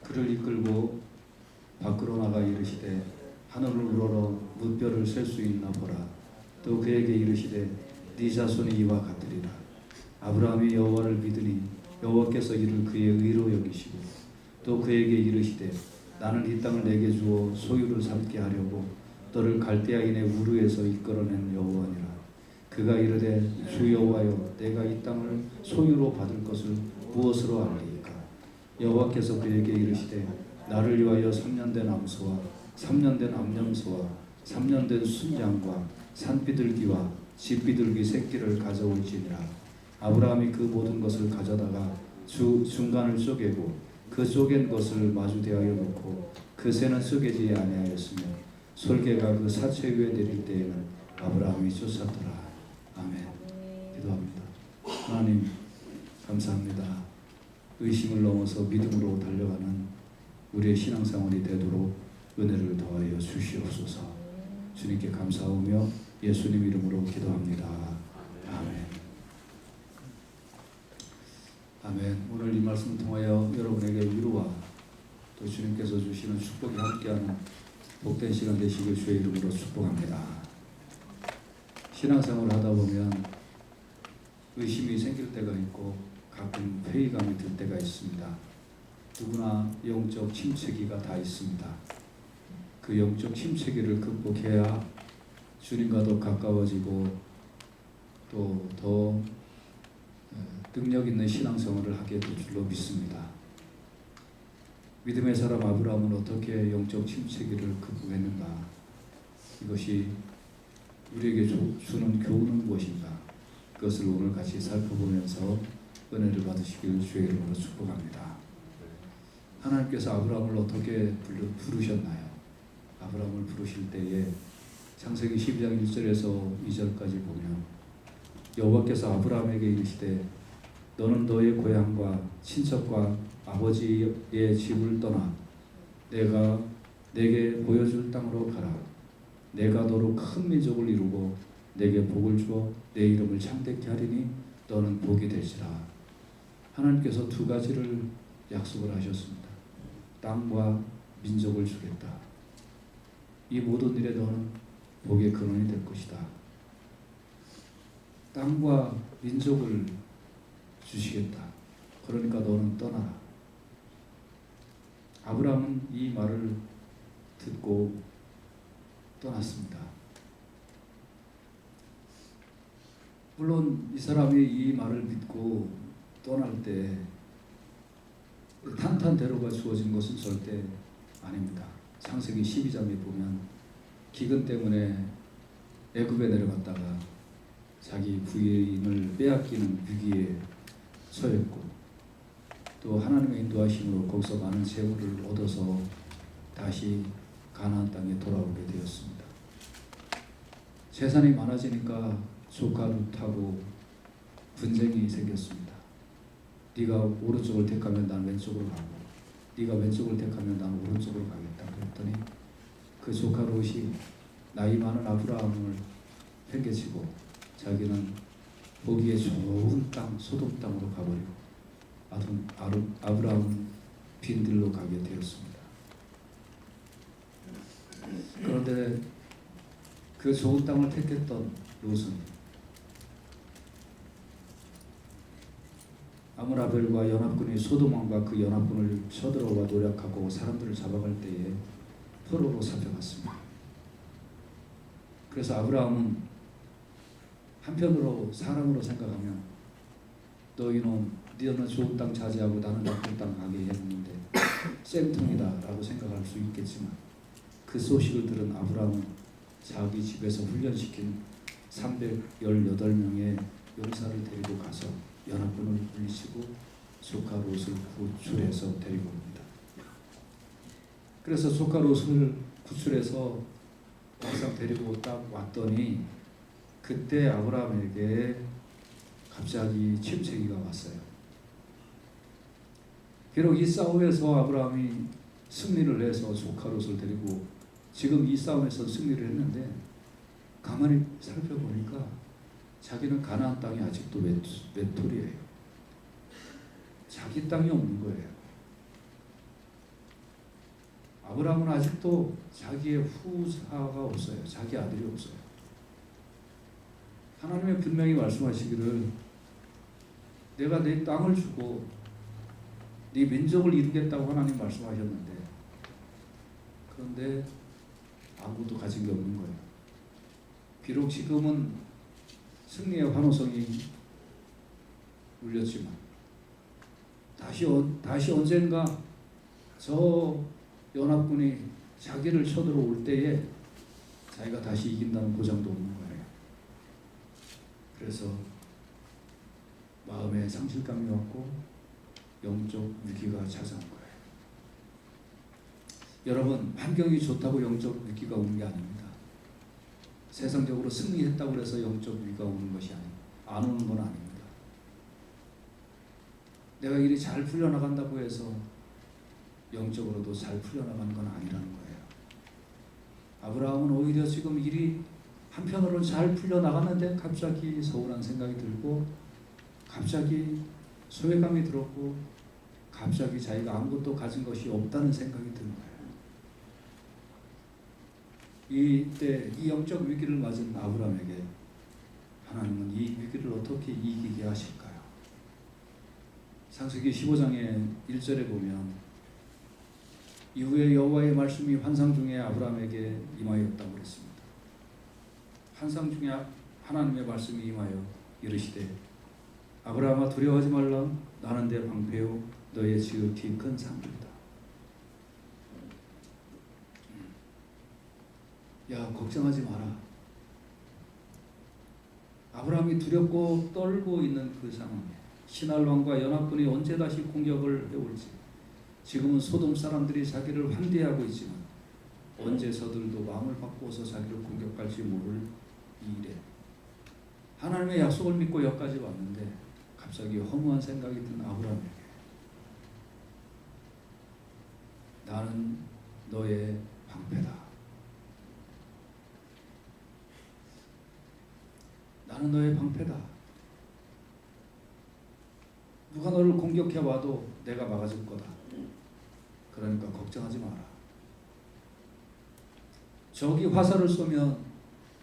그를 이끌고 밖으로 나가 이르시되 하늘을 우러러 무뼈를 셀 수 있나 보라. 또 그에게 이르시되 네 자손이 이와 같으리라. 아브라함이 여호와를 믿으니 여호와께서 이를 그의 의로 여기시고 또 그에게 이르시되 나는 이 땅을 내게 주어 소유를 삼게 하려고 너를 갈대아인의 우르에서 이끌어낸 여호와니라. 그가 이르되 주 여호와여 내가 이 땅을 소유로 받을 것을 무엇으로 알리이까? 여호와께서 그에게 이르시되 나를 위하여 3년 된 암소와 3년 된 암염소와 3년 된 순양과 산비둘기와 집비둘기 새끼를 가져올지니라. 아브라함이 그 모든 것을 가져다가 중간을 쪼개고 그 쪼갠 것을 마주 대하여 놓고 그 새는 쪼개지 아니하였으며 솔개가 그 사체 위에 내릴 때에는 아브라함이 쫓았더라. 아멘. 기도합니다. 하나님 감사합니다. 의심을 넘어서 믿음으로 달려가는 우리의 신앙생활이 되도록 은혜를 더하여 주시옵소서. 주님께 감사하며 예수님 이름으로 기도합니다. 아멘. 아멘. 오늘 이 말씀을 통하여 여러분에게 위로와 또 주님께서 주시는 축복이 함께하는 복된 시간 되시길 주의 이름으로 축복합니다. 신앙생활을 하다 보면 의심이 생길 때가 있고 가끔 회의감이 들 때가 있습니다. 누구나 영적 침체기가 다 있습니다. 그 영적 침체기를 극복해야 주님과 더 가까워지고 또 더 능력 있는 신앙생활을 하게 될 줄로 믿습니다. 믿음의 사람 아브라함은 어떻게 영적 침체기를 극복했는가? 이것이 우리에게 주는 교훈은 무엇인가? 그것을 오늘 같이 살펴보면서 은혜를 받으시길 주의 이름으로 축복합니다. 하나님께서 아브라함을 어떻게 부르셨나요? 아브라함을 부르실 때에 창세기 12장 1절에서 2절까지 보면 여호와께서 아브라함에게 이르시되 너는 너의 고향과 친척과 아버지의 집을 떠나 내가 내게 보여줄 땅으로 가라. 내가 너로 큰 민족을 이루고 내게 복을 주어 내 이름을 창대케 하리니 너는 복이 될지라. 하나님께서 두 가지를 약속을 하셨습니다. 땅과 민족을 주겠다. 이 모든 일에 너는 복의 근원이 될 것이다. 땅과 민족을 주시겠다. 그러니까 너는 떠나라. 아브라함은 이 말을 듣고 떠났습니다. 물론 이 사람이 이 말을 믿고 떠날 때 탄탄대로가 주어진 것은 절대 아닙니다. 창세기 12장에 보면 기근 때문에 애굽에 내려갔다가 자기 부인을 빼앗기는 위기에 처했고 또 하나님의 인도하심으로 거기서 많은 재물을 얻어서 다시 가나안 땅에 돌아오게 되었습니다. 재산이 많아지니까 조카 룻하고 분쟁이 생겼습니다. 네가 오른쪽을 택하면 난 왼쪽으로 가고 네가 왼쪽을 택하면 난 오른쪽으로 가겠다 그랬더니 그 조카 룻이 나이 많은 아브라함을 팽개치고 자기는 보기에 좋은 땅 소돔 땅으로 가버리고 아브라함은 빈들로 가게 되었습니다. 그런데 그 좋은 땅을 택했던 롯은 아므라벨과 연합군이 소돔 왕과 그 연합군을 쳐들어와 노략하고 사람들을 잡아갈 때에 포로로 잡혀갔습니다. 그래서 아브라함은 한편으로 사람으로 생각하면 너희는 좋은 땅 차지하고 나는 나쁜 땅 가게 해놓는데 쌤통이다 라고 생각할 수 있겠지만 그 소식을 들은 아브라함은 자기 집에서 훈련시킨 318명의 용사를 데리고 가서 연합군을 물리치고 조카 롯을 구출해서 데리고 옵니다. 그래서 조카 롯을 구출해서 막상 데리고 딱 왔더니 그때 아브라함에게 갑자기 침체기가 왔어요. 비록 이 싸움에서 아브라함이 승리를 해서 조카 롯을 데리고 지금 이 싸움에서 승리를 했는데 가만히 살펴보니까 자기는 가나안 땅이 아직도 외톨이에요. 자기 땅이 없는 거예요. 아브라함은 아직도 자기의 후사가 없어요. 자기 아들이 없어요. 하나님의 분명히 말씀하시기를 내가 내 땅을 주고 네 민족을 이루겠다고 하나님 말씀하셨는데 그런데 아무것도 가진 게 없는 거예요. 비록 지금은 승리의 환호성이 울렸지만 다시 언젠가 저 연합군이 자기를 쳐들어올 때에 자기가 다시 이긴다는 보장도 없는 거예요. 그래서 마음에 상실감이 왔고 영적 위기가 찾아온 거예요. 여러분, 환경이 좋다고 영적 위기가 오는 게 아닙니다. 세상적으로 승리했다고 해서 영적 위기가 오는 것이 안 오는 건 아닙니다. 내가 일이 잘 풀려나간다고 해서 영적으로도 잘 풀려나가는 건 아니라는 거예요. 아브라함은 오히려 지금 일이 한편으로 잘 풀려나갔는데 갑자기 서운한 생각이 들고 갑자기 소외감이 들었고 갑자기 자기가 아무것도 가진 것이 없다는 생각이 드는 거예요. 이때 이 영적 위기를 맞은 아브라함에게 하나님은 이 위기를 어떻게 이기게 하실까요? 창세기 15장의 1절에 보면 이후에 여호와의 말씀이 환상 중에 아브라함에게 임하였다고 그랬습니다. 환상 중에 하나님의 말씀이 임하여 이르시되 아브라함아 두려워하지 말라. 나는 내 방패요 너의 지극히 큰 상급이다. 야, 걱정하지 마라. 아브라함이 두렵고 떨고 있는 그 상황에 신할 왕과 연합군이 언제 다시 공격을 해올지, 지금은 소돔 사람들이 자기를 환대하고 있지만 언제 저들도 마음을 바꾸어서 자기를 공격할지 모를 이 일에 하나님의 약속을 믿고 여기까지 왔는데 갑자기 허무한 생각이 든 아브라함에게 나는 너의 방패다. 나는 너의 방패다. 누가 너를 공격해 와도 내가 막아줄 거다. 그러니까 걱정하지 마라. 적이 화살을 쏘면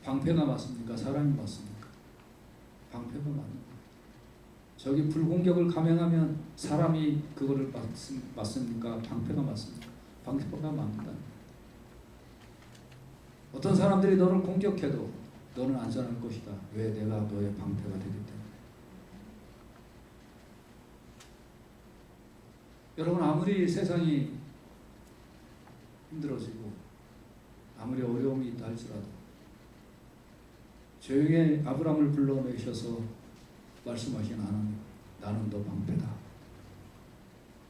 방패가 맞습니까? 사람이 맞습니까? 방패가 맞는 거예요. 적이 불공격을 감행하면 사람이 그거를 맞습니까? 방패가 맞습니까? 방패가 맞는다. 어떤 사람들이 너를 공격해도 너는 안전할 것이다. 왜? 내가 너의 방패가 되기 때문에. 여러분, 아무리 세상이 힘들어지고 아무리 어려움이 있다 할지라도 조용히 아브라함을 불러내셔서 말씀하신 하나님, 나는 너 방패다.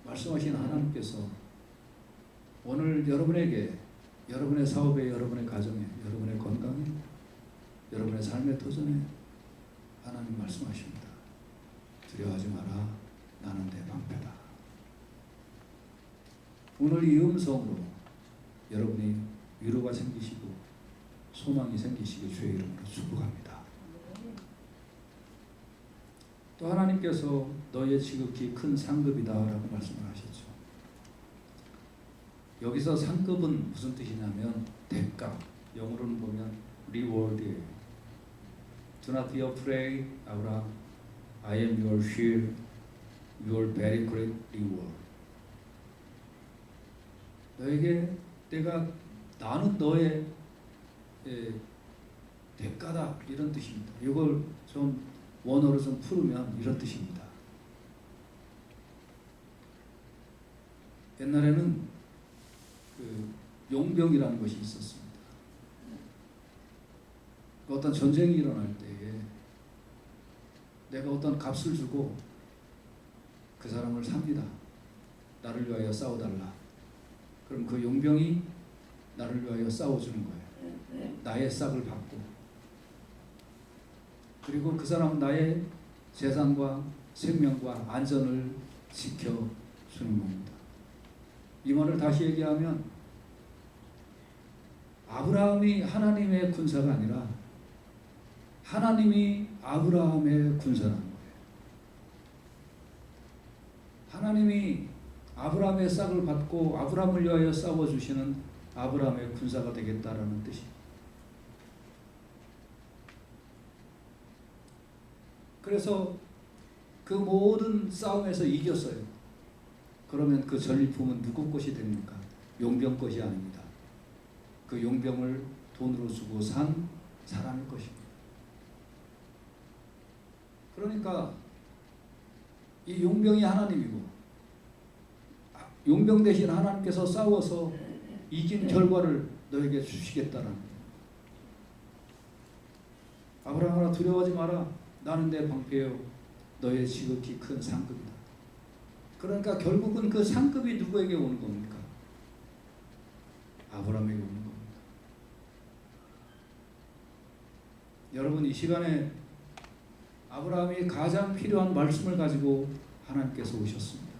말씀하신 하나님께서 오늘 여러분에게, 여러분의 사업에, 여러분의 가정에, 여러분의 건강에, 여러분의 삶의 도전에 하나님 말씀하십니다. 두려워하지 마라. 나는 내 방패다. 오늘 이 음성으로 여러분이 위로가 생기시고 소망이 생기시길 주의 이름으로 축복합니다. 또 하나님께서 너의 지극히 큰 상급이다 라고 말씀을 하셨죠. 여기서 상급은 무슨 뜻이냐면 대가, 영어로는 보면 reward이에요. Do not be afraid, 아브라함. I am your shield, your very great reward. 너에게 나는 너의 대가다, 이런 뜻입니다. 이걸 좀 원어로 좀 풀으면 이런 뜻입니다. 옛날에는 그 용병이라는 것이 있었습니다. 어떤 전쟁이 일어날 때에 내가 어떤 값을 주고 그 사람을 삽니다. 나를 위하여 싸워달라. 그럼 그 용병이 나를 위하여 싸워주는 거예요. 나의 싹을 받고, 그리고 그 사람은 나의 재산과 생명과 안전을 지켜주는 겁니다. 이 말을 다시 얘기하면 아브라함이 하나님의 군사가 아니라 하나님이 아브라함의 군사라는 거예요. 하나님이 아브라함의 싹을 받고 아브라함을 위하여 싸워주시는 아브라함의 군사가 되겠다라는 뜻입니다. 그래서 그 모든 싸움에서 이겼어요. 그러면 그 전리품은 누구 것이 됩니까? 용병 것이 아닙니다. 그 용병을 돈으로 주고 산 사람의 것입니다. 그러니까 이 용병이 하나님이고 용병 대신 하나님께서 싸워서 이긴 결과를 너에게 주시겠다라는 거예요. 아브라함아 두려워하지 마라. 나는 내 방패요 너의 지극히 큰 상급이다. 그러니까 결국은 그 상급이 누구에게 오는 겁니까? 아브라함에게 오는 겁니다. 여러분 이 시간에 아브라함이 가장 필요한 말씀을 가지고 하나님께서 오셨습니다.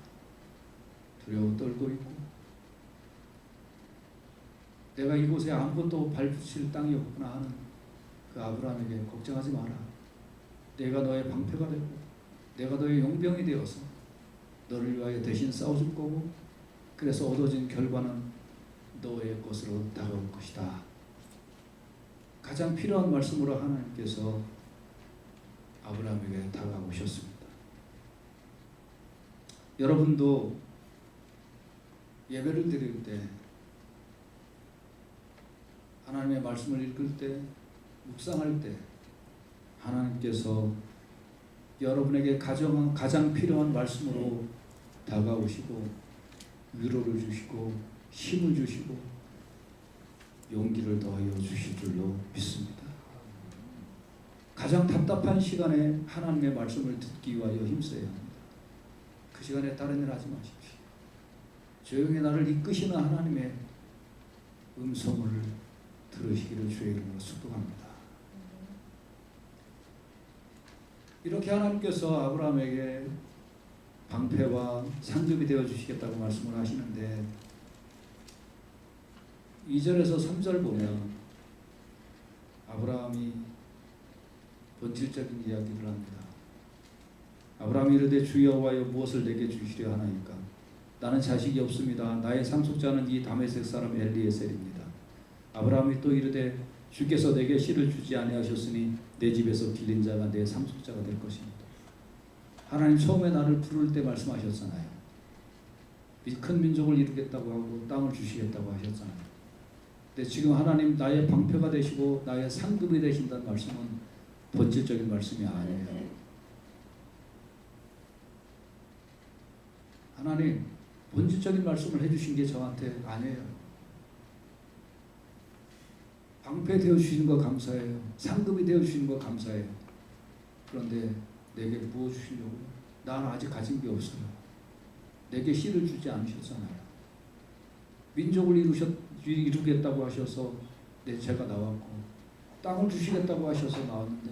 두려워 떨고 있고 내가 이곳에 아무것도 발붙일 땅이 없구나 하는 그 아브라함에게 걱정하지 마라. 내가 너의 방패가 되고 내가 너의 용병이 되어서 너를 위하여 대신 싸워줄 거고 그래서 얻어진 결과는 너의 것으로 다가올 것이다. 가장 필요한 말씀으로 하나님께서 아브라함에게 다가오셨습니다. 여러분도 예배를 드릴 때 하나님의 말씀을 읽을 때 묵상할 때 하나님께서 여러분에게 가장 필요한 말씀으로 다가오시고 위로를 주시고 힘을 주시고 용기를 더하여 주실 줄로 믿습니다. 가장 답답한 시간에 하나님의 말씀을 듣기 위하여 힘써야 합니다. 그 시간에 다른 일 하지 마십시오. 조용히 나를 이끄시는 하나님의 음성을 들으시기를 주의 이름으로 축복합니다. 이렇게 하나님께서 아브라함에게 방패와 상급이 되어 주시겠다고 말씀을 하시는데 2절에서 3절 보면 아브라함이 본질적인 이야기를 합니다. 아브라함이 이르되 주 여호와여 무엇을 내게 주시려 하나이까? 나는 자식이 없습니다. 나의 상속자는 이 다메섹 사람 엘리에셀입니다. 아브라함이 또 이르되 주께서 내게 씨를 주지 아니하셨으니 내 집에서 길린 자가 내 상속자가 될 것입니다. 하나님 처음에 나를 부를 때 말씀하셨잖아요. 이 큰 민족을 이루겠다고 하고 땅을 주시겠다고 하셨잖아요. 근데 지금 하나님 나의 방패가 되시고 나의 상급이 되신다는 말씀은 본질적인 말씀이 아니에요. 하나님 본질적인 말씀을 해주신 게 저한테 아니에요. 방패 되어주시는 거 감사해요. 상급이 되어주시는 거 감사해요. 그런데 내게 무엇 주시려고요? 나는 아직 가진 게 없어요. 내게 씨를 주지 않으셨잖아요. 민족을 이루겠다고 하셔서 제가 나왔고 땅을 주시겠다고 하셔서 나왔는데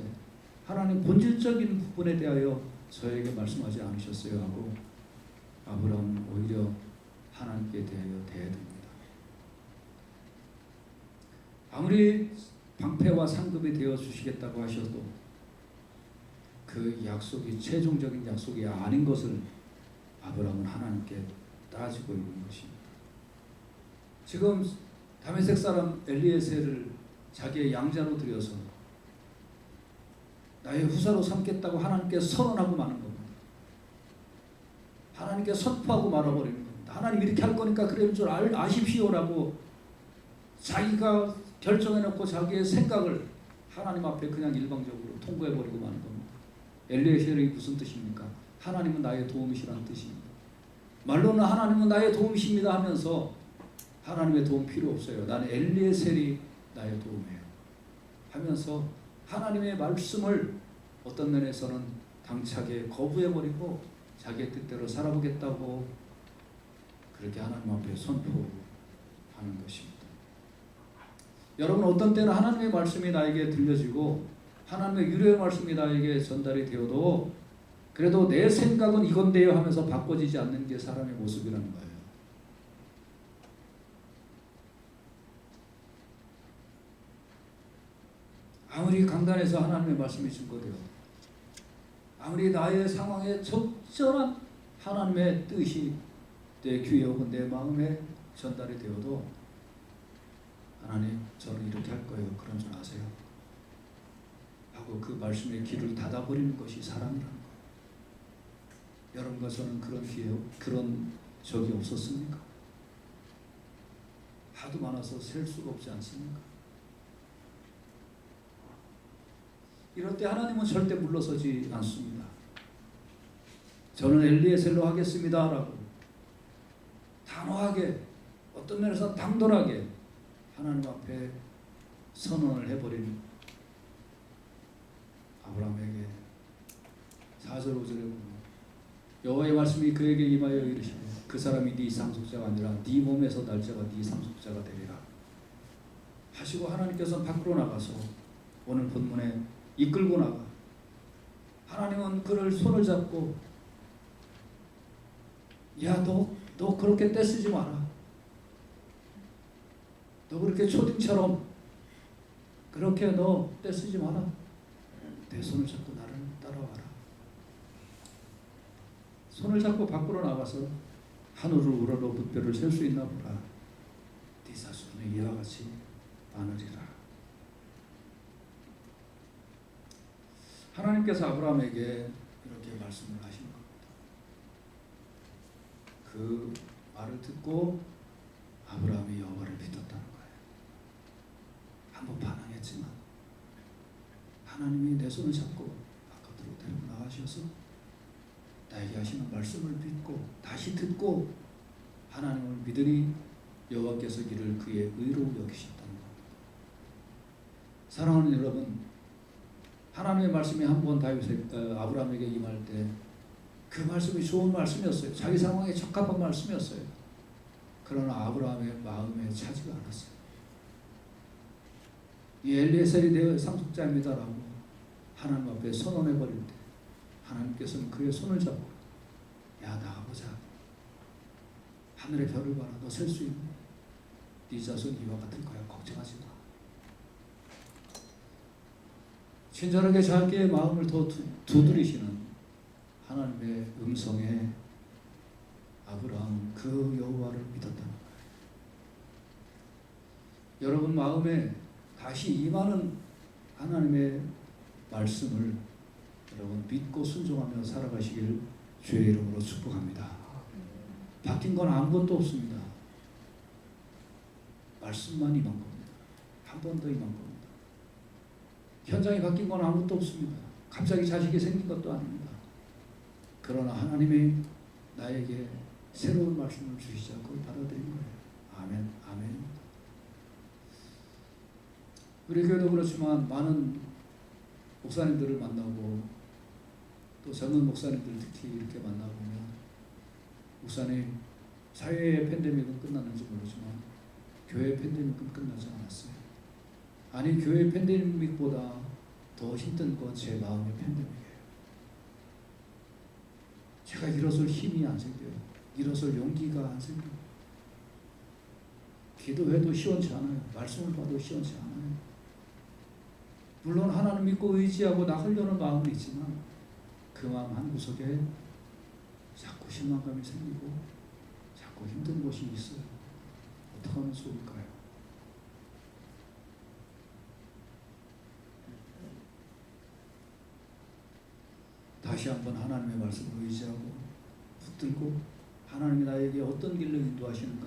하나님 본질적인 부분에 대하여 저에게 말씀하지 않으셨어요 하고 아브라함은 오히려 하나님께 대하여 대듭니다. 아무리 방패와 상급이 되어 주시겠다고 하셔도 그 약속이 최종적인 약속이 아닌 것을 아브라함은 하나님께 따지고 있는 것입니다. 지금 다메섹 사람 엘리에셀을 자기의 양자로 들여서 나의 후사로 삼겠다고 하나님께 선언하고 마는 겁니다. 하나님께 선포하고 말아버리는 겁니다. 하나님 이렇게 할 거니까 그럴 줄 아십시오라고 자기가 결정해놓고 자기의 생각을 하나님 앞에 그냥 일방적으로 통보해버리고 마는 겁니다. 엘리에셀이 무슨 뜻입니까? 하나님은 나의 도움이시라는 뜻입니다. 말로는 하나님은 나의 도움이십니다 하면서 하나님의 도움 필요 없어요. 나는 엘리에셀이 나의 도움이에요 하면서 하나님의 말씀을 어떤 면에서는 당차게 거부해버리고 자기의 뜻대로 살아보겠다고 그렇게 하나님 앞에 선포하는 것입니다. 여러분 어떤 때는 하나님의 말씀이 나에게 들려지고 하나님의 유료의 말씀이 나에게 전달이 되어도 그래도 내 생각은 이건데요 하면서 바꿔지지 않는 게 사람의 모습이라는 거예요. 아무리 강단에서 하나님의 말씀이 증거되어 아무리 나의 상황에 적절한 하나님의 뜻이 내 귀에 혹은 내 마음에 전달이 되어도 하나님 저는 이렇게 할 거예요. 그런 줄 아세요? 하고 그 말씀에 귀를 닫아버리는 것이 사람이라는 거예요. 여러분과 저는 그런 기회, 그런 적이 없었습니까? 하도 많아서 셀 수가 없지 않습니까? 이럴 때 하나님은 절대 물러서지 않습니다. 저는 엘리에셀로 하겠습니다 라고 단호하게, 어떤 면에서 당돌하게 하나님 앞에 선언을 해버린 아브라함에게 4절 5절에 보면 여호와의 말씀이 그에게 임하여 이르시되 그 사람이 네 상속자가 아니라 네 몸에서 날 자가 네 상속자가 되리라 하시고 하나님께서는 밖으로 나가서 오늘 본문에 이끌고 나가 하나님은 그를 손을 잡고 야 너 그렇게 떼쓰지 마라. 너 그렇게 초딩처럼 그렇게 너 떼쓰지 마라. 내 손을 잡고 나를 따라와라. 손을 잡고 밖으로 나가서 하늘을 우러러 붓별을 셀 수 있나 보라. 네 자손은 이와 같이 많으리라. 하나님께서 아브라함에게 이렇게 말씀을 하신 겁니다. 그 말을 듣고 아브라함이 여호와를 믿었다는 거예요. 한번 반항했지만 하나님이 내 손을 잡고 바깥으로 데리고 나가셔서 나에게 하시는 말씀을 믿고 다시 듣고 하나님을 믿으니 여호와께서 이를 그의 의로 여기셨다는 겁니다. 사랑하는 여러분, 하나님의 말씀이 한번 아브라함에게 임할 때 그 말씀이 좋은 말씀이었어요. 자기 상황에 적합한 말씀이었어요. 그러나 아브라함의 마음에 차지가 않았어요. 이 엘리에셀이 내 상속자입니다라고 하나님 앞에 선언해버릴 때 하나님께서는 그의 손을 잡고 야 나가보자. 하늘의 별을 봐라. 너 셀 수 있니? 네 자손 이와 같을 거야. 걱정하지 마. 친절하게 자기의 마음을 더 두드리시는 하나님의 음성에 아브라함 그 여호와를 믿었다는 거예요. 여러분 마음에 다시 임하는 하나님의 말씀을 여러분 믿고 순종하며 살아가시길 주의 이름으로 축복합니다. 바뀐 건 아무것도 없습니다. 말씀만 임한 겁니다. 한 번 더 임한 겁니다. 현장이 바뀐 건 아무것도 없습니다. 갑자기 자식이 생긴 것도 아닙니다. 그러나 하나님이 나에게 새로운 말씀을 주시자 그걸 받아들인 거예요. 아멘, 아멘. 우리 교회도 그렇지만 많은 목사님들을 만나고 또 젊은 목사님들 특히 이렇게 만나보면 목사님 사회의 팬데믹은 끝났는지 모르지만 교회 팬데믹은 끝나지 않았어요. 아니 교회 팬데믹보다 더 힘든 건 제 마음의 팬데믹이에요. 제가 일어설 힘이 안 생겨요. 일어설 용기가 안 생겨요. 기도해도 시원치 않아요. 말씀을 봐도 시원치 않아요. 물론 하나님 믿고 의지하고 나가려는 마음은 있지만 그 마음 한구석에 자꾸 실망감이 생기고 자꾸 힘든 곳이 있어요. 어떻게 하면 좋을까요? 다시 한번 하나님의 말씀을 의지하고 붙들고 하나님이 나에게 어떤 길로 인도하시는가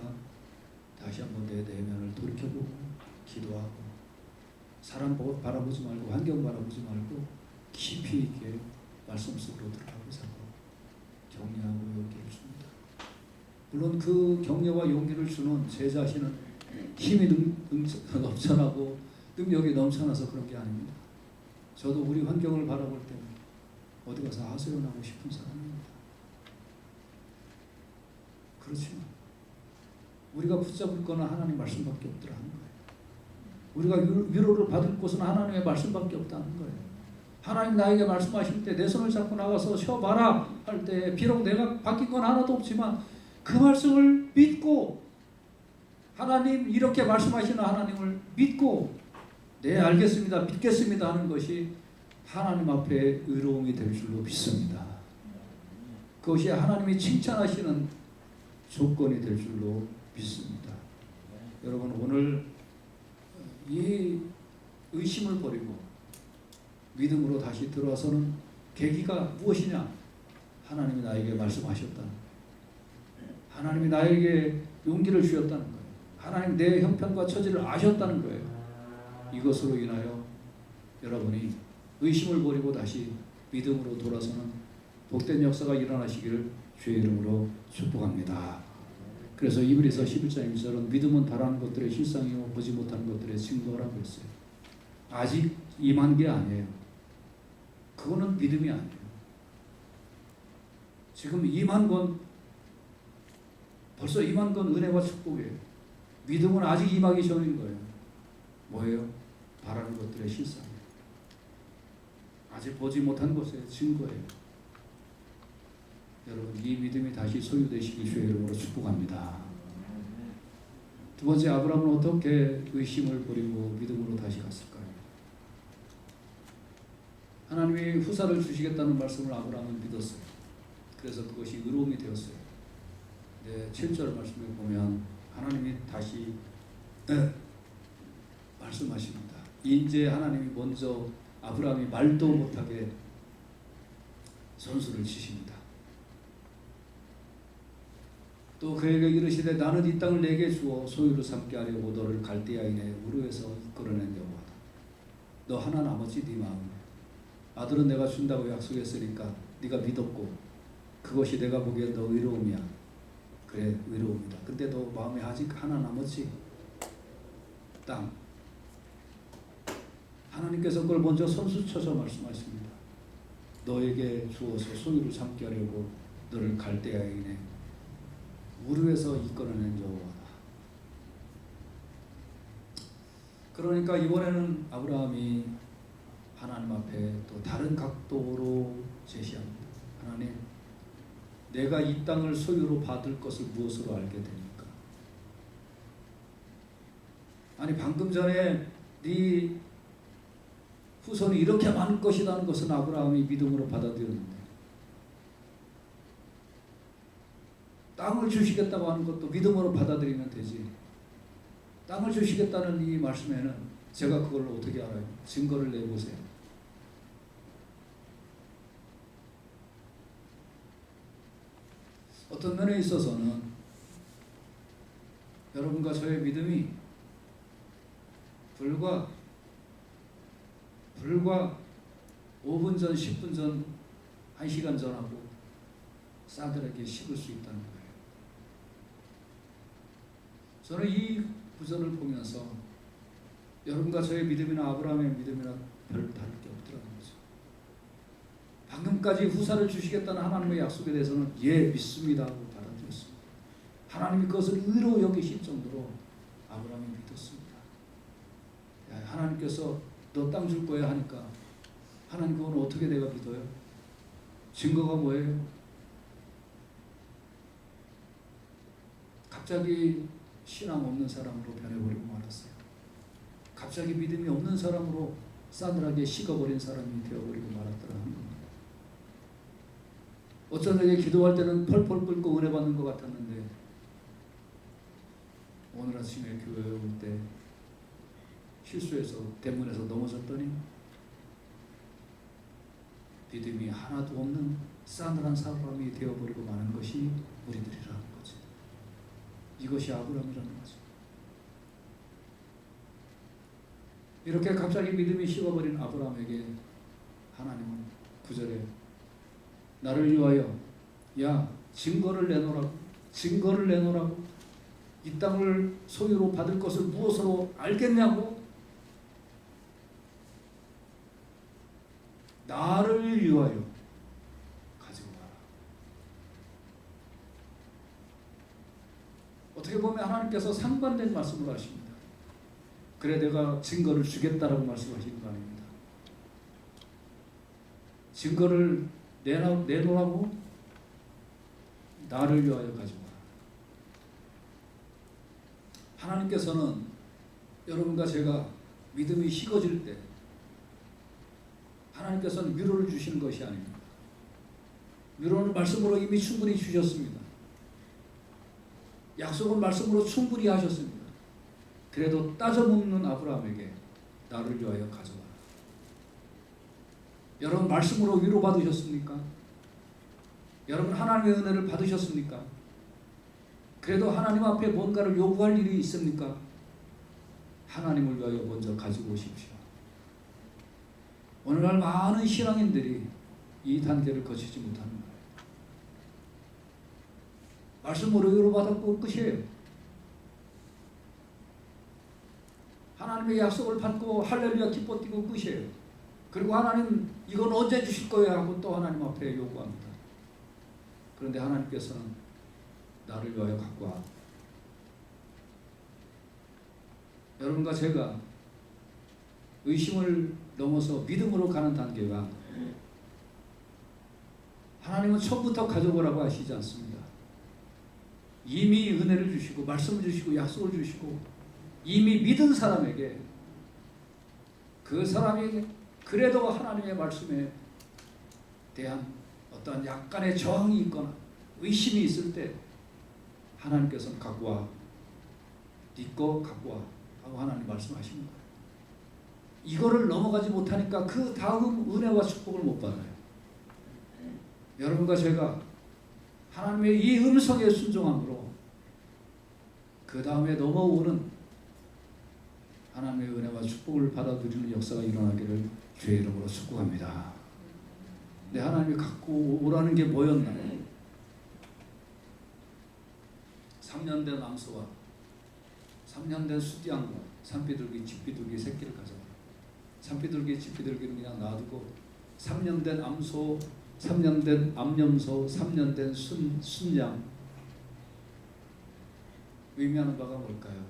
다시 한번 내 내면을 돌이켜보고 기도하고 사람 바라보지 말고 환경 바라보지 말고 깊이 있게 말씀 속으로 들어가보자고 격려하고 용기를 줍니다. 물론 그 격려와 용기를 주는 제 자신은 힘이 넘쳐나고 능력이 넘쳐나서 그런 게 아닙니다. 저도 우리 환경을 바라볼 때는 어디 가서 하소연하고 싶은 사람입니다. 그렇지만 우리가 붙잡을 거는 하나님 말씀밖에 없더라는 거예요. 우리가 위로를 받을 곳은 하나님의 말씀밖에 없다는 거예요. 하나님 나에게 말씀하실 때 내 손을 잡고 나가서 쉬어봐라 할 때 비록 내가 바뀐 건 하나도 없지만 그 말씀을 믿고 하나님 이렇게 말씀하시는 하나님을 믿고 네 알겠습니다 믿겠습니다 하는 것이 하나님 앞에 의로움이 될 줄로 믿습니다. 그것이 하나님이 칭찬하시는 조건이 될 줄로 믿습니다. 여러분, 오늘 이 의심을 버리고 믿음으로 다시 들어와서는 계기가 무엇이냐? 하나님이 나에게 말씀하셨다는 거예요. 하나님이 나에게 용기를 주셨다는 거예요. 하나님 내 형편과 처지를 아셨다는 거예요. 이것으로 인하여 여러분이 의심을 버리고 다시 믿음으로 돌아서는 복된 역사가 일어나시기를 주의 이름으로 축복합니다. 그래서 이브리서 11장 1절은 믿음은 바라는 것들의 실상이요 보지 못하는 것들의 증거라고 했어요. 아직 임한 게 아니에요. 그거는 믿음이 아니에요. 지금 임한 건 벌써 임한 건 은혜와 축복이에요. 믿음은 아직 임하기 전인 거예요. 뭐예요? 바라는 것들의 실상이에요. 아직 보지 못한 것의 증거예요. 여러분, 이 믿음이 다시 소유되시길 주의 이름으로 축복합니다. 두 번째, 아브라함은 어떻게 의심을 버리고 믿음으로 다시 갔을까요? 하나님이 후사를 주시겠다는 말씀을 아브라함은 믿었어요. 그래서 그것이 의로움이 되었어요. 네, 7절 말씀에 보면 하나님이 다시 말씀하십니다. 이제 하나님이 먼저 아브라함이 말도 못하게 선수를 치십니다. 또 그에게 이르시되 나는 이 땅을 내게 주어 소유를 삼게 하려고 너를 갈대아인의 우르에서 이끌어낸 여호와다. 너 하나 남았지 네 마음에. 아들은 내가 준다고 약속했으니까 네가 믿었고 그것이 내가 보기엔 너 의로움이야. 그래, 의로움이다. 근데 너 마음에 아직 하나 남았지? 땅. 하나님께서 그걸 먼저 선수쳐서 말씀하십니다. 너에게 주어서 소유를 삼게 하려고 너를 갈대아인의 우르에서 이끌어낸 여호와다. 그러니까 이번에는 아브라함이 하나님 앞에 또 다른 각도로 제시합니다. 하나님, 내가 이 땅을 소유로 받을 것을 무엇으로 알게 되니까? 아니, 방금 전에 네 후손이 이렇게 많을 것이라는 것은 아브라함이 믿음으로 받아들였는데 땅을 주시겠다고 하는 것도 믿음으로 받아들이면 되지. 땅을 주시겠다는 이 말씀에는 제가 그걸 어떻게 알아요? 증거를 내보세요. 어떤 면에 있어서는 여러분과 저의 믿음이 불과 5분 전, 10분 전, 1시간 전하고 싸늘하게 식을 수 있다는 거예요. 저는 이 구절을 보면서 여러분과 저의 믿음이나 아브라함의 믿음이나 별 다를 게 없더라는 거죠. 방금까지 후사를 주시겠다는 하나님의 약속에 대해서는 예, 믿습니다 하고 받아들였습니다. 하나님이 그것을 의로 여기실 정도로 아브라함이 믿었습니다. 하나님께서 너 땅 줄 거야 하니까 하나님, 그건 어떻게 내가 믿어요? 증거가 뭐예요? 갑자기 신앙 없는 사람으로 변해버리고 말았어요. 갑자기 믿음이 없는 사람으로 싸늘하게 식어버린 사람이 되어버리고 말았더라는 겁니다. 어떤 에게 기도할 때는 펄펄 끓고 은혜 받는 것 같았는데 오늘 아침에 교회에 올 때 실수해서 대문에서 넘어졌더니 믿음이 하나도 없는 싸늘한 사람이 되어버리고 마는 것이 우리들이라는 거죠. 이것이 아브라함이라는 거죠. 이렇게 갑자기 믿음이 식어버린 아브라함에게 하나님은 9절에 나를 위하여 야, 증거를 내놓으라고, 증거를 내놓으라고, 이 땅을 소유로 받을 것을 무엇으로 알겠냐고, 나를 위하여 가지고 와라. 어떻게 보면 하나님께서 상반된 말씀을 하십니다. 그래, 내가 증거를 주겠다라고 말씀하시는 거 아닙니다. 증거를 내놓으라고, 나를 위하여 가지고 와라. 하나님께서는 여러분과 제가 믿음이 식어질 때 하나님께서는 위로를 주시는 것이 아닙니다. 위로는 말씀으로 이미 충분히 주셨습니다. 약속은 말씀으로 충분히 하셨습니다. 그래도 따져묻는 아브라함에게 나를 위하여 가져와라. 여러분 말씀으로 위로받으셨습니까? 여러분 하나님의 은혜를 받으셨습니까? 그래도 하나님 앞에 뭔가를 요구할 일이 있습니까? 하나님을 위하여 먼저 가지고 오십시오. 오늘날 많은 신앙인들이 이 단계를 거치지 못하는 거예요. 말씀으로 위로받았고 끝이에요. 하나님의 약속을 받고 할렐루야 기뻐 뛰고 끝이에요. 그리고 하나님 이건 언제 주실 거예요 하고 또 하나님 앞에 요구합니다. 그런데 하나님께서는 나를 위하여 갖고 와. 여러분과 제가 의심을 넘어서 믿음으로 가는 단계가 하나님은 처음부터 가져오라고 하시지 않습니다. 이미 은혜를 주시고 말씀을 주시고 약속을 주시고 이미 믿은 사람에게 그 사람이 그래도 하나님의 말씀에 대한 어떤 약간의 저항이 있거나 의심이 있을 때 하나님께서는 갖고 와. 네 거 갖고 와. 하고 하나님 말씀하십니다. 이거를 넘어가지 못하니까 그 다음 은혜와 축복을 못 받아요. 여러분과 제가 하나님의 이 음성에 순종함으로 그 다음에 넘어오는 하나님의 은혜와 축복을 받아들이는 역사가 일어나기를 주의 이름으로 축복합니다. 네, 하나님이 갖고 오라는 게 뭐였나요? 3년 된 암소와 3년 된 수디양과 산비둘기, 집비둘기 새끼를 가져와라. 산비둘기, 집비둘기는 그냥 놔두고 3년 된 암소, 3년 된 암염소, 3년 된 순양 의미하는 바가 뭘까요?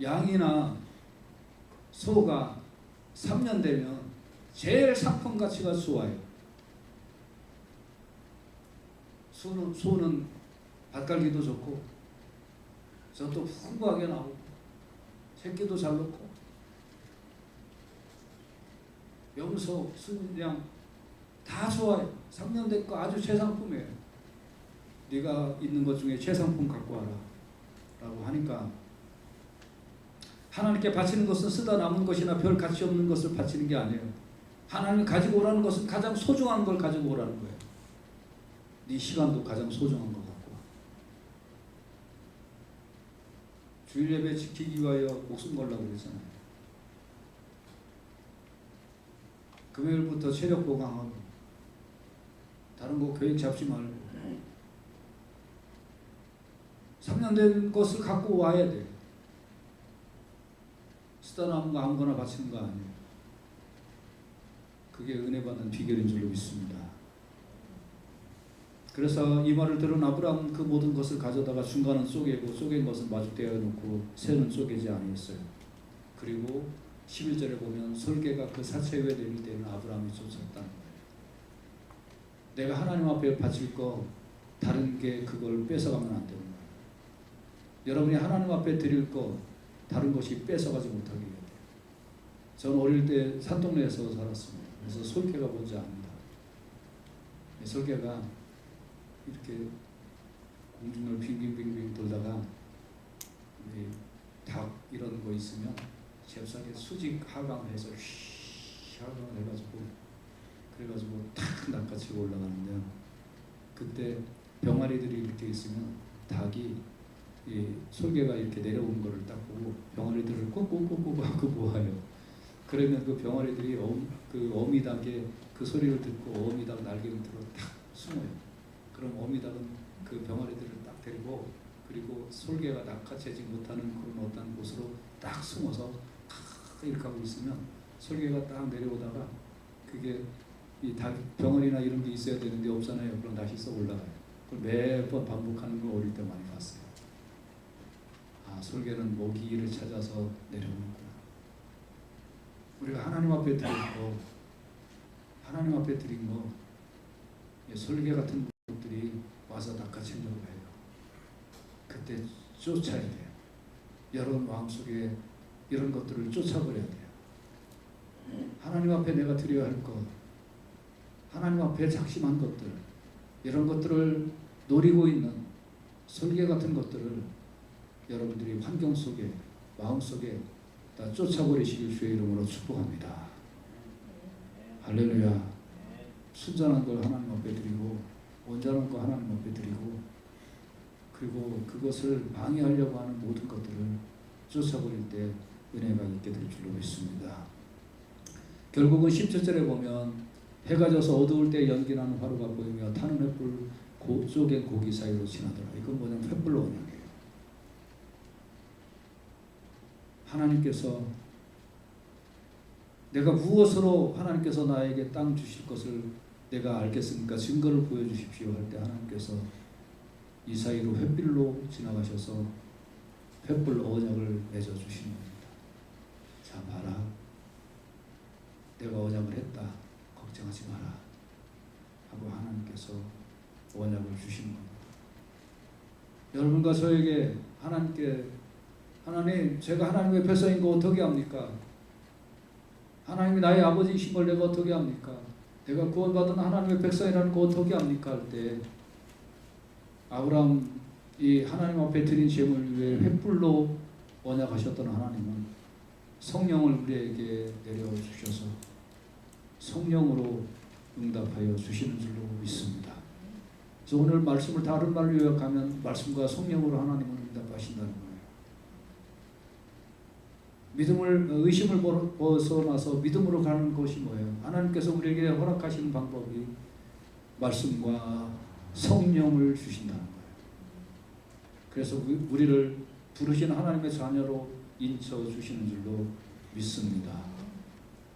양이나 소가 3년 되면 제일 상품 가치가 좋아요. 소는 밭갈기도 좋고 젖도 풍부하게 나오고 새끼도 잘 놓고 염소, 순양 다 좋아요. 3년 된 거 아주 최상품이에요. 네가 있는 것 중에 최상품 갖고 와라 라고 하니까 하나님께 바치는 것은 쓰다 남은 것이나 별 가치 없는 것을 바치는 게 아니에요. 하나님 가지고 오라는 것은 가장 소중한 걸 가지고 오라는 거예요. 네 시간도 가장 소중한 것 같고 주일 예배 지키기 위하여 목숨 걸라고 그랬잖아요. 금요일부터 체력 보강하고 다른 거 계획 잡지 말고 3년 된 것을 갖고 와야 돼요. 쓰다 남은 거 아무거나 바치는 거 아니에요. 그게 은혜 받는 비결인 줄로 믿습니다. 그래서 이 말을 들은 아브라함은 그 모든 것을 가져다가 중간은 쪼개고 쪼갠 것은 마주대어 놓고 새는 쪼개지 아니했어요. 그리고 11절에 보면 설계가 그 사체 위에 내릴 때는 아브라함이 쫓았다는 거예요. 내가 하나님 앞에 바칠 거 다른 게 그걸 뺏어가면 안 되는 거예요. 여러분이 하나님 앞에 드릴 거 다른 것이 뺏어가지 못하게 해야 돼요. 저는 어릴 때 산동네에서 살았습니다. 그래서 설계가 뭔지 압니다. 설계가 이렇게 공중을 빙빙빙빙 돌다가 닭 이런 거 있으면 잽싸게 수직 하강해서 하강해가지고 그래가지고 탁 낚아치고 올라가는데요. 그때 병아리들이 이렇게 있으면 닭이 이 솔개가 이렇게 내려오는 거를 딱 보고 병아리들을 꾹꾹꾹꾹 하고 모아요. 그러면 그 병아리들이 그 어미닭의 그 소리를 듣고 어미닭 날개 밑으로 딱 숨어요. 그럼 어미닭은 그 병아리들을 딱 데리고 그리고 솔개가 낚아채지 못하는 그런 어떤 곳으로 딱 숨어서 탁 이렇게 하고 있으면 솔개가 딱 내려오다가 그게 이 병아리나 이런 게 있어야 되는데 없잖아요. 그럼 다시 써 올라가요. 그걸 매번 반복하는 걸 어릴 때 많이 봤어요. 아, 솔개는 모기를 찾아서 내려오는구나. 우리가 하나님 앞에 드린 거, 하나님 앞에 드린 거, 솔개 같은 것들이 와서 낚아채려고 해요. 그때 쫓아야 돼요. 여러분 마음속에 이런 것들을 쫓아버려야 돼요. 하나님 앞에 내가 드려야 할 것, 하나님 앞에 작심한 것들, 이런 것들을 노리고 있는 설계 같은 것들을 여러분들이 환경 속에, 마음 속에 다 쫓아버리시길 주의 이름으로 축복합니다. 할렐루야. 순전한 걸 하나님 앞에 드리고 온전한 거 하나님 앞에 드리고, 그리고 그것을 방해하려고 하는 모든 것들을 쫓아버릴 때 은혜가 있게 될 줄로 믿습니다. 결국은 17절에 보면 해가 져서 어두울 때 연기나는 화로가 보이며 타는 횃불 쪼갠 고기 사이로 지나더라. 이건 뭐냐면 횃불로 언약이에요. 하나님께서 내가 무엇으로 하나님께서 나에게 땅 주실 것을 내가 알겠으니까 증거를 보여주십시오 할 때 하나님께서 이 사이로 횃불로 지나가셔서 횃불 언약을 맺어주시는 겁니다. 자, 봐라. 내가 언약을 했다. 걱정하지 마라. 하고 하나님께서 언약을 주시는 겁니다. 여러분과 저에게 하나님, 제가 하나님의 백성인 거 어떻게 합니까? 하나님이 나의 아버지이신 걸 내가 어떻게 합니까? 내가 구원받은 하나님의 백성이라는 거 어떻게 합니까? 할 때 아브라함이 하나님 앞에 드린 제물 위에 횃불로 언약하셨던 하나님은 성령을 우리에게 내려주셔서 성령으로 응답하여 주시는 줄로 믿습니다. 그래서 오늘 말씀을 다른 말로 요약하면 말씀과 성령으로 하나님은 응답하신다는 거예요. 의심을 벗어나서 믿음으로 가는 것이 뭐예요? 하나님께서 우리에게 허락하시는 방법이 말씀과 성령을 주신다는 거예요. 그래서 우리를 부르신 하나님의 자녀로 인쳐 주시는 줄로 믿습니다.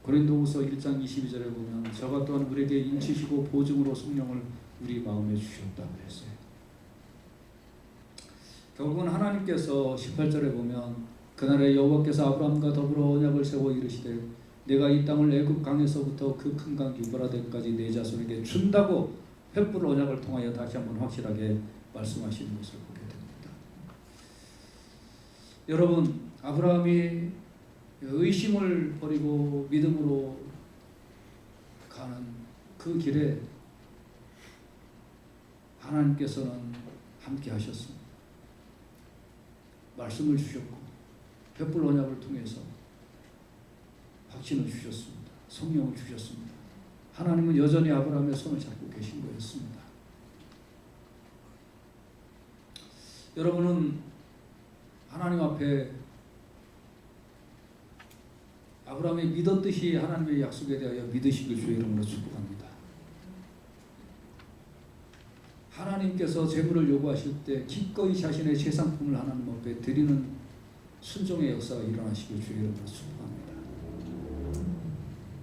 고린도후서 1장 22절에 보면 저가 또한 우리에게 인치시고 보증으로 성령을 우리 마음에 주셨다고 했어요. 결국은 하나님께서 18절에 보면 그날에 여호와께서 아브라함과 더불어 언약을 세워 이르시되 내가 이 땅을 애굽 강에서부터 그 큰 강 유브라데까지 내 자손에게 준다고 횃불 언약을 통하여 다시 한번 확실하게 말씀하시는 것을 보게 됩니다. 여러분, 아브라함이 의심을 버리고 믿음으로 가는 그 길에 하나님께서는 함께 하셨습니다. 말씀을 주셨고 횃불 언약을 통해서 확신을 주셨습니다. 성령을 주셨습니다. 하나님은 여전히 아브라함의 손을 잡고 계신 거였습니다. 여러분은 하나님 앞에 아브라함이 믿었듯이 하나님의 약속에 대하여 믿으시길 주의 이름으로 축복합니다. 하나님께서 재물을 요구하실 때 기꺼이 자신의 재상품을 하나님 앞에 드리는 순종의 역사가 일어나시길 주의 이름으로 축복합니다.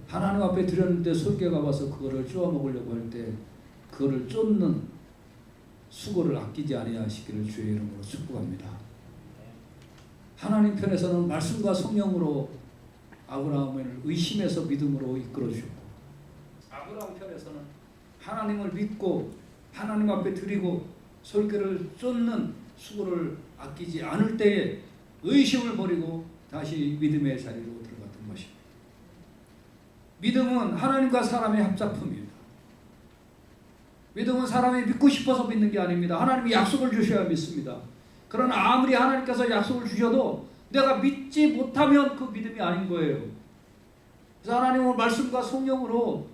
하나님 앞에 드렸는데 솔개가 와서 그거를 쪼아 먹으려고 할 때 그거를 쫓는 수고를 아끼지 아니하시기를 주의 이름으로 축복합니다. 하나님 편에서는 말씀과 성령으로 아브라함을 의심에서 믿음으로 이끌어 주셨고, 아브라함 편에서는 하나님을 믿고 하나님 앞에 드리고 솔개를 쫓는 수고를 아끼지 않을 때에 의심을 버리고 다시 믿음의 자리로 들어갔던 것입니다. 믿음은 하나님과 사람의 합작품입니다. 믿음은 사람이 믿고 싶어서 믿는 게 아닙니다. 하나님이 약속을 주셔야 믿습니다. 그러나 아무리 하나님께서 약속을 주셔도 내가 믿지 못하면 그 믿음이 아닌 거예요. 그래서 하나님은 말씀과 성령으로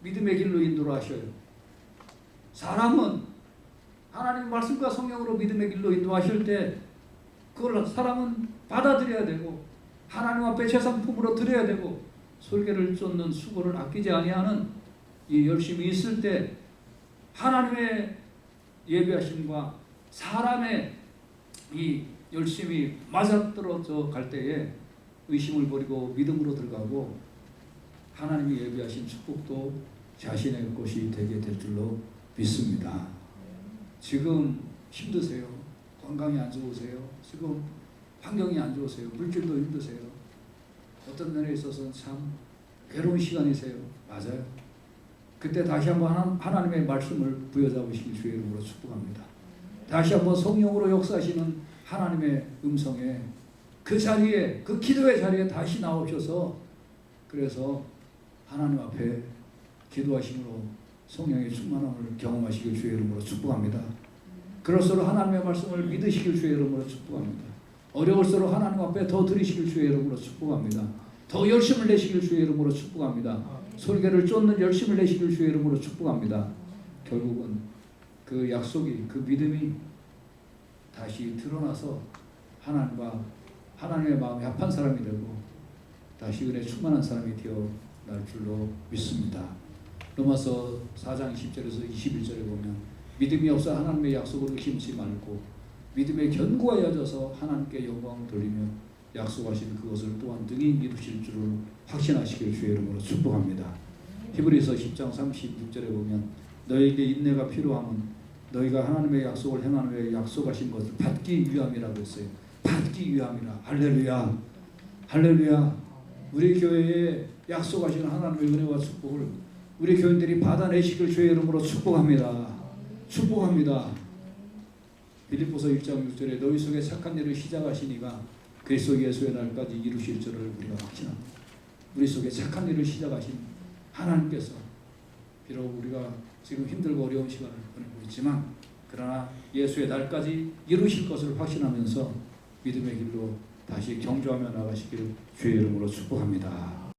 믿음의 길로 인도를 하셔요. 사람은 하나님 말씀과 성령으로 믿음의 길로 인도하실 때 그걸 사람은 받아들여야 되고 하나님 앞에 제상품으로 드려야 되고 솔개를 쫓는 수고를 아끼지 아니하는 이 열심이 있을 때 하나님의 예비하심과 사람의 이 열심이 맞아떨어져 갈 때에 의심을 버리고 믿음으로 들어가고 하나님이 예비하신 축복도 자신의 것이 되게 될 줄로 믿습니다. 지금 힘드세요? 건강이 안 좋으세요? 지금 환경이 안 좋으세요? 물질도 힘드세요? 어떤 면에 있어서는 참 괴로운 시간이세요. 맞아요. 그때 다시 한번 하나님의 말씀을 부여잡으시길 주의 이름으로 축복합니다. 다시 한번 성령으로 역사하시는 하나님의 음성에 그 자리에, 그 기도의 자리에 다시 나오셔서 그래서 하나님 앞에 기도하심으로 성령의 충만함을 경험하시길 주의 이름으로 축복합니다. 그럴수록 하나님의 말씀을 믿으시길 주의 이름으로 축복합니다. 어려울수록 하나님 앞에 더 드리시길 주의 이름으로 축복합니다. 더 열심을 내시길 주의 이름으로 축복합니다. 설교를 쫓는 열심을 내시길 주의 이름으로 축복합니다. 결국은 그 약속이, 그 믿음이 다시 드러나서 하나님의 마음에 합한 사람이 되고 다시 은혜 충만한 사람이 되어 날 줄로 믿습니다. 로마서 4장 10절에서 21절에 보면 믿음이 없어 하나님의 약속을 의심치 말고 믿음에 견고하여져서 하나님께 영광을 돌리며 약속하신 그것을 또한 능히 이루실 줄을 확신하시길 주의 이름으로 축복합니다. 히브리서 10장 36절에 보면 너에게 인내가 필요함은 너희가 하나님의 약속을 행하는 후에 약속하신 것을 받기 위함이라고 했어요. 받기 위함이라. 할렐루야. 할렐루야. 우리 교회에 약속하신 하나님의 은혜와 축복을 우리 교인들이 받아내시길 주의 이름으로 축복합니다. 축복합니다. 빌립보서 1장 6절에 너희 속에 착한 일을 시작하시니가 그리스도 예수의 날까지 이루실 줄을 우리가 확신합니다. 우리 속에 착한 일을 시작하신 하나님께서 비록 우리가 지금 힘들고 어려운 시간을 보내고 있지만 그러나 예수의 날까지 이루실 것을 확신하면서 믿음의 길로 다시 경주하며 나가시길 주의 이름으로 축복합니다.